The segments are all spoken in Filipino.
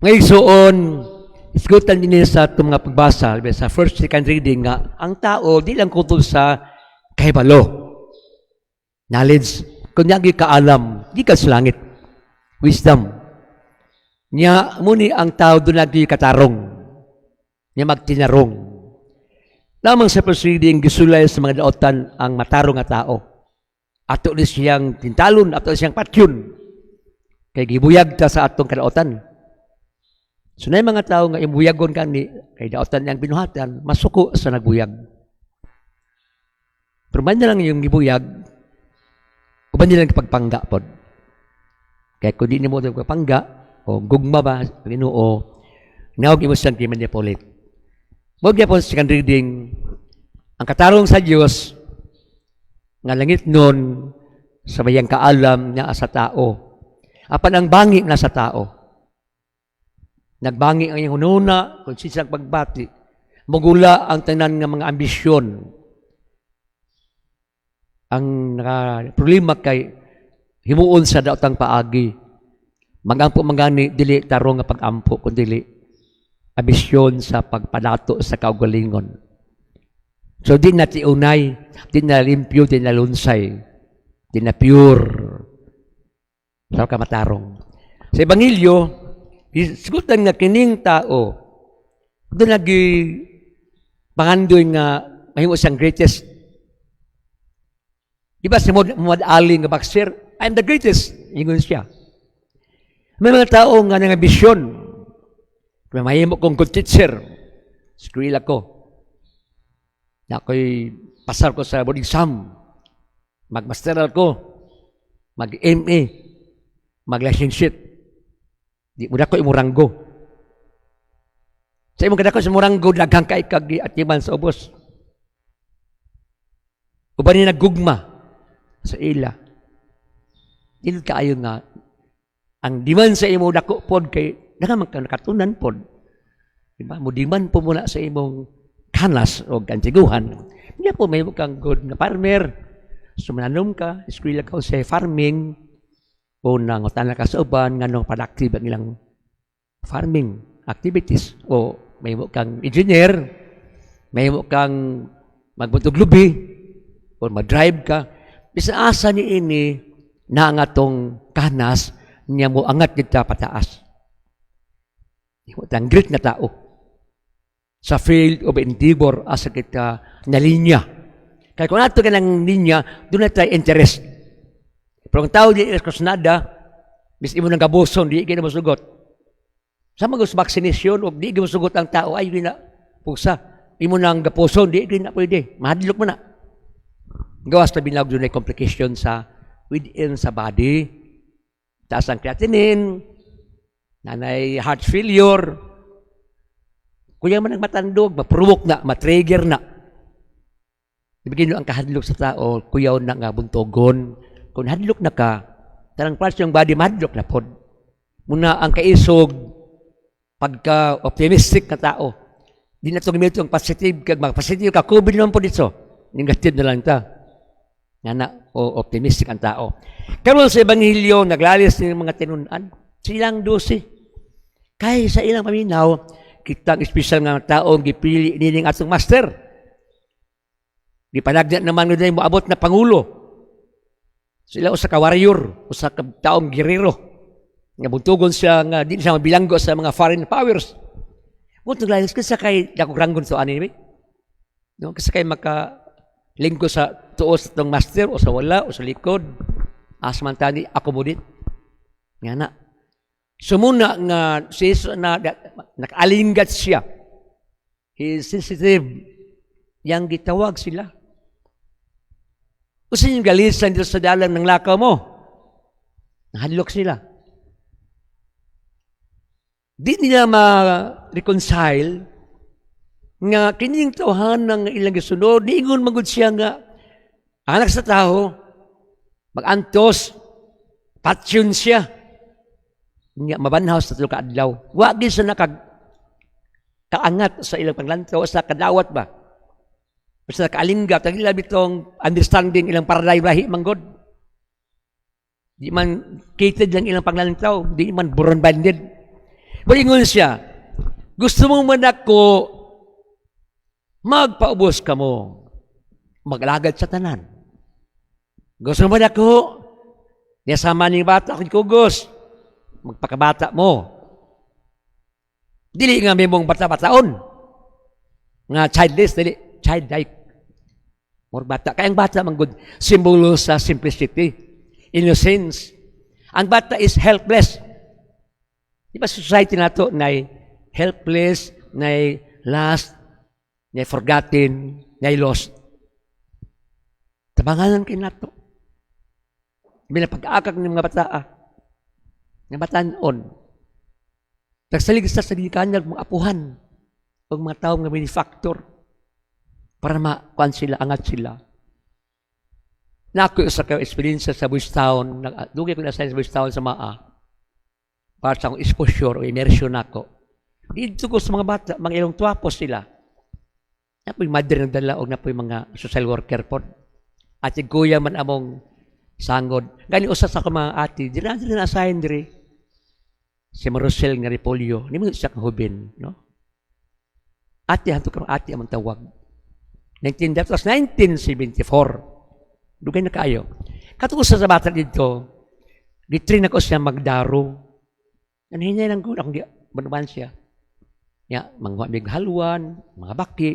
Ngayon soon, isgutan din sa itong mga pagbasa, sa first, second reading nga, ang tao, di lang kutol sa kahibalo, knowledge, kunya kaalam, di ka sa langit, wisdom. Niya, muni ang tao doon lagi katarong, niya magtinarong. Lamang sa first reading, gisulay sa mga daotan ang matarong nga tao. Ato ni siyang tintalon, ato ni siyang patyon. Kaya gibuyag ta sa atong kadaotan. So na mga tao nga ibuyagon kani, kay daotan niyang binuhatan, masuko sa nagbuyag. Pero man na lang yung gibuyag, uban nila kapagpangga po. Kaya kung di mo ito kapangga, o gugma ba, Ginoo, nawag mo siyang kimanipulit. Huwag niya po sa second reading, ang katarong sa Diyos, nga langit nun, sa bayang kaalam niya sa tao. Apan ang bangi na sa tao. Nagbangi ang iyong hununa, kung sisang pagbati. Magula ang tanan ng mga ambisyon. Ang problema kay himuon sa daotang paagi. Magampo magani, dili tarong nga pag-ampo, kung dili ambisyon sa pagpadato sa kaugalingon. So, di na tiunay, di na limpyo, di na lunsay, di na pure. Sa kamatarong. Sa Ebanghelyo, isgutan nga kining tao, doon lagi pangandoy nga mahimo siyang greatest. Diba si Muhammad Ali nga boxer, I'm the greatest. Ingon siya. May mga tao nga nga bisyon. May mahimo kong good teacher. Skrill ako. Na ako'y pasar ko sa board exam. Mag-master ako. Mag-MA. Mag-licentiate. Di mo dako imuranggo. Sa imong kadako sa muranggo, daghang kay kag atiman sa ubos. Uban ni naggugma sa ila. Dili kaayo nga ang diman sa imo dako pod kay daghang nakatunan pod. Diba? Mo diman po muna sa imong kanas o kantiguhan. Niya po may kang good na farmer. Sumananom ka, eskwela ka sa farming. O nangutan ka sa uban, nga nung productive ang ilang farming activities. O may mo kang engineer, may mo kang magbuntog lubi, o mag-drive ka. Bisa asa ni ini na nga tong kanas, niya mo angat kita pataas. Ang great na tao. Sa field of endeavor, asa kita na linya. Kaya kung nato ka ng linya, doon na tayo interest. Pero ang tao di nada, bis imo nang gabuson, di ka na masugot. Sa mga vaccination, o di ka masugot ang tao, ay na pusa. Imo nang gapuson, di ka na pwede. Mahadlok mo na. Gawas na binawag doon ay complication sa within sa body. Taas ang creatinine, nanay heart failure. Kuya man nagmatandog, maprovoke na, matrigger na. Ibigin ang kahadlok sa tao, kuyaw na nga buntogon. Kung hadlok na ka, tarang parts yung body, mahadlok na pod. Muna ang kaisog, pagka-optimistic na tao, di na ito gamitin yung positive, kag mag-positive ka, COVID naman po dito. Negative na lang ta. Nga o optimistic ang tao. Karon sa Ebanghelyo, naglalis ng mga tinunan, silang 12. Kaya sa ilang paminaw, kitang espesyal nga tao, gipili nining atong master. Di panagdan naman nila mo abot na Pangulo. Sila usa ka warrior, usa ka taong girero. Nga buntugon siya nga di siya mabilanggo sa mga foreign powers. Buntog lalis kasi kay dako ranggon so ani. No, kasi kay maka linggo sa tuos ng master o sa wala o sa likod. Asmantani accommodate. Nga na. Sumuna nga sis na nakalinggat siya. He is sensitive. Yang gitawag sila. Kasi yung galisan dito sa dalang ng lakaw mo, nahadlok sila. Di nila ma-reconcile nga kining tawhan ng ilang gisunod, niingon magud siya nga, anak sa tao, mag-antos, patyon siya, nga mabanhaw sa tulog kaadlaw. Wagi sa kaangat sa ilang panglantaw, sa kadawat ba? Basta kaalingga, tagila bitong understanding ilang paraday-lahi manggod. Di man catered lang ilang panglantaw, di man buron-banded. Paingon siya, gusto mo man ako, magpaubos ka mo, maglagad sa tanan. Gusto mo man ako, niyasama ni bata akong kugos, magpakabata mo. Dili nga may mong bata-bataon. Nga childless, dili, childlike. More bata. Kaya ang bata, man good, simbolo sa simplicity, innocence. Ang bata is helpless. Di ba society na ito na helpless, na lost, na forgotten, na lost. Tabangalan kayo na ito. Binapag-aakak ng mga bata, ng bataan-on. Nagsalig sa kanyang mga apuhan, o mga taong nga benefactor, para makuan sila, angat sila. Na ako sa experience sa Buwis Town, dugay ko na sa Buwis Town sa Maa, para sa akong exposure o immersion ako. Dito ko sa mga bata, mga ilong tuwapos sila. Na po'y mother ng dala o na po'y mga social worker po. At yung kuya man among sangod. Gani usas ako mga ati, di na asahin diri. Si Marosel nga Repolyo, ni mo siya kang hubin, no? Ati, hanto ka ati amang tawag. That was 1974. Dugay na kayo. Katungkol sa bata dito, gitrain ako siya magdaro. Ano hinay lang ko, akong banuban siya. Ya, mga halwan, mga baki.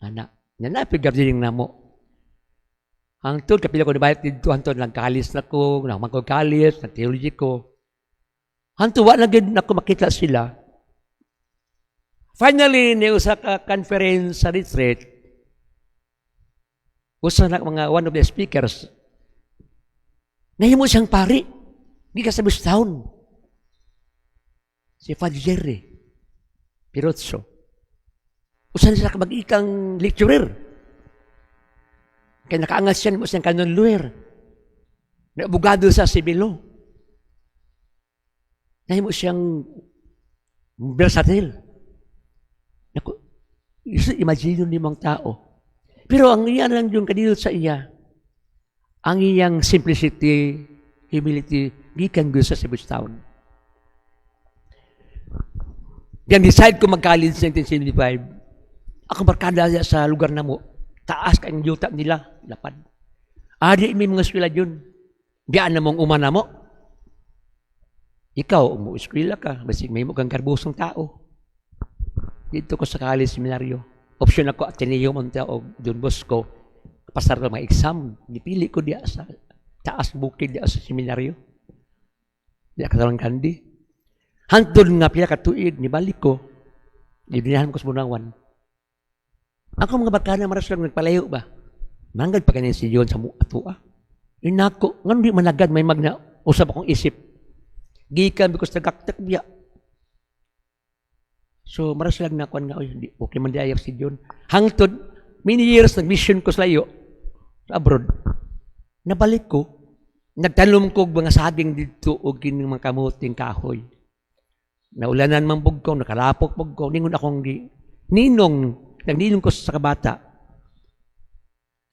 Anak, nanapigab din na mo. Ang tun, kapila ko nabayat dito, hantun, nagkalis na ko, nagmagkakalis, nag-theology ko. Hantun, wala na ako makita sila. Finally, sa conference sa retreat, usa na mga one of the speakers, nahimo siyang pari, di ka sa Buwis Town. Si Father Jerry Pirozzo. Usa na sila mag-ikang lecturer. Kaya nakaangas siya mo siyang canon lawyer. Abogado sa Sibilo. Nahimo siyang versatile. Naku, imagine ni mga tao. Pero ang iyan lang yung kanilot sa iya, ang iyang simplicity, humility, gikan gusto sa Buwis Town. Yan, decide ko mag-college sa 1975. Ako barkada sa lugar na mo. Taas kayong yuta nila. Lapad. Di may mga eskwela yun. Diyan na mong umana mo. Ikaw, eskwela ka. Basig may mo kang karbusong tao. Dito ko sa college seminaryo. Option ako, Ateneo Monte o Don Bosco. Pasar ko mga exam. Dipili ko diya sa taas bukid diya sa seminaryo. Diya katarang kandi. Hantod nga pila katuig, nibalik ko. Dibinahan ko sa Bunawan. Ako mga bakana, maras lang nagpalayo ba? Manggad pa kanin si John sa atua. Inako, nga di managad, may magna, usap akong isip. Gikan, because nagaktak biya. So, maras lang na ako nga, okay man di ayap si John. Hangtod, many years nag-mission ko sa layo, sa abroad. Nabalik ko, nagtalom ko mga saging dito o gining mga kamuting kahoy. Naulanan man pug ko, nakalapok pug ko, ningon akong ninong, nagninong ko sa kabata.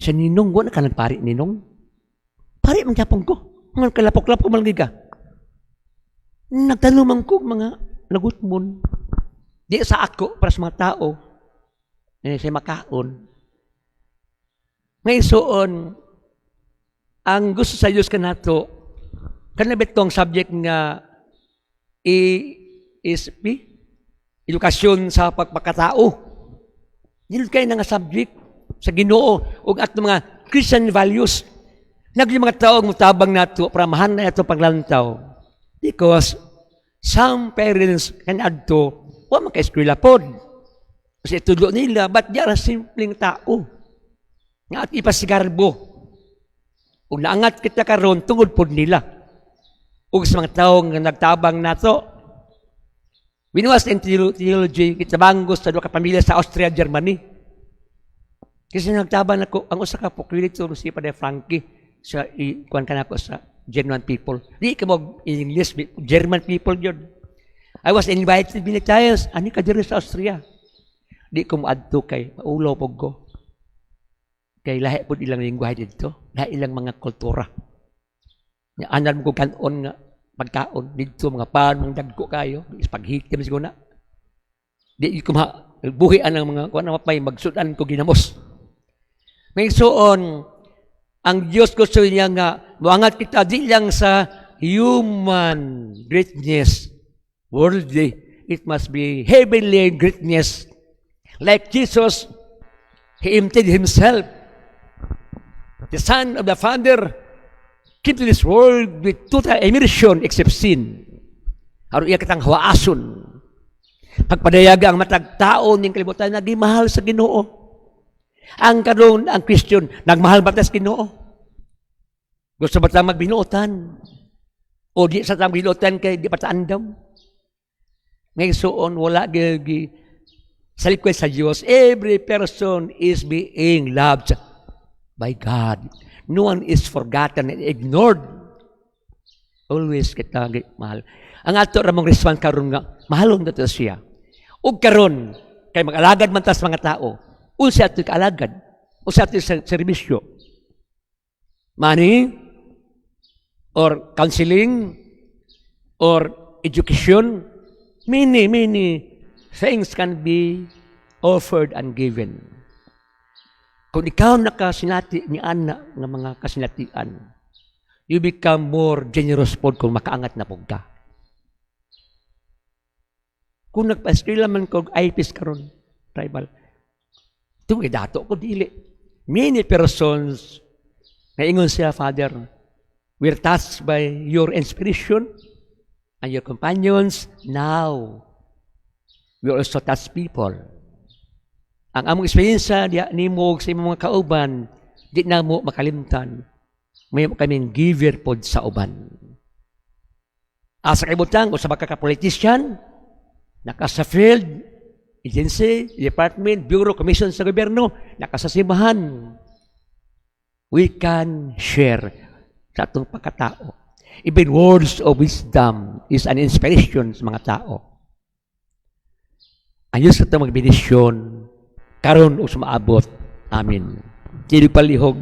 Sa ninong, wala ka nagpari ninong. Pari man kapong ko, mga kalapok-lapok malgiga. Nagtalumang ko mga lagutmon. Di sa ako, para sa mga tao, sa makaon. Ngayon soon, ang gusto sa Diyos ka na ito, kanabit tong subject nga ESP, edukasyon sa pagpakatao. Yun kayo nga subject sa Ginoo o at mga Christian values. Nagyang mga tao mutabang na ito, para mahan na ito paglantaw. Because some parents can add to, wa maka-eskwela po. Kasi tulo nila, ba't diyan simpleng tao? Nga at ipasigarbo. Kung naangat kita karon tungod po nila. O sa mga taong nagtabang na ito, binuwas in theology, kitabangos sa doon kapamilya sa Austria, Germany. Kasi nagtabang ako, ang usa ka po, kilito si Padre Frankie, sa ikuan ka na ako sa German people. Di ka mo in English, German people yun. I was invited to Binitayas, ani ka diri sa Austria. Di ko maadto kay maulo po ko. Kay lahi po ilang lingwahe dito, lahi ilang mga kultura. Anal mo ko kanon nga, pagkaon dito mga pan mga dagko kayo paghitim siguro na di ko buhian ang mga kuan mapay magsudan ko ginamos may suon ang Diyos gusto niya nga muangat kita di lang sa human greatness worldly it must be heavenly greatness like Jesus he emptied himself the Son of the Father came to this world with total immersion except sin. Aron iya kitang hawaason. Pagpadayaga ang matag tao ning kalibutan nagimahal sa Ginoo. Ang karon ang Christian nagmahal ba ta sa Ginoo? Gusto ba ta magbinuotan? O di sa tang binuotan kay di pa ta andam? Ngay suon wala gi sa likod sa Dios. Every person is being loved by God. No one is forgotten and ignored. Always kita mahal. Ang ato ramong response karon nga, mahalong nato siya. Ug karon kay mag-alagad man ta sa mga tao, unsa ato kaalagad? Unsa ato sa serbisyo? Money or counseling or education, many things can be offered and given. Kung ikaw nakasinati ni ana ng mga kasinatian, you become more generous po kung makaangat na po ka. Kung nagpa-eskwela man ko, IPs karon tribal, ito dato ko dili. Many persons, naingon siya, Father, we're touched by your inspiration and your companions. Now, we also touch people. Ang among experiensya ni mo sa imong mga kauban, di na mo makalimtan. May kaming giver pod sa uban. Asa kaibutang, o sa baka ka-politician, naka sa field, agency, department, bureau, commission sa gobyerno, naka sa simbahan. We can share sa atong pagkatao. Even words of wisdom is an inspiration sa mga tao. Ayos ito magbenisyon, karon o sumaabot. Amin. Dili palihog.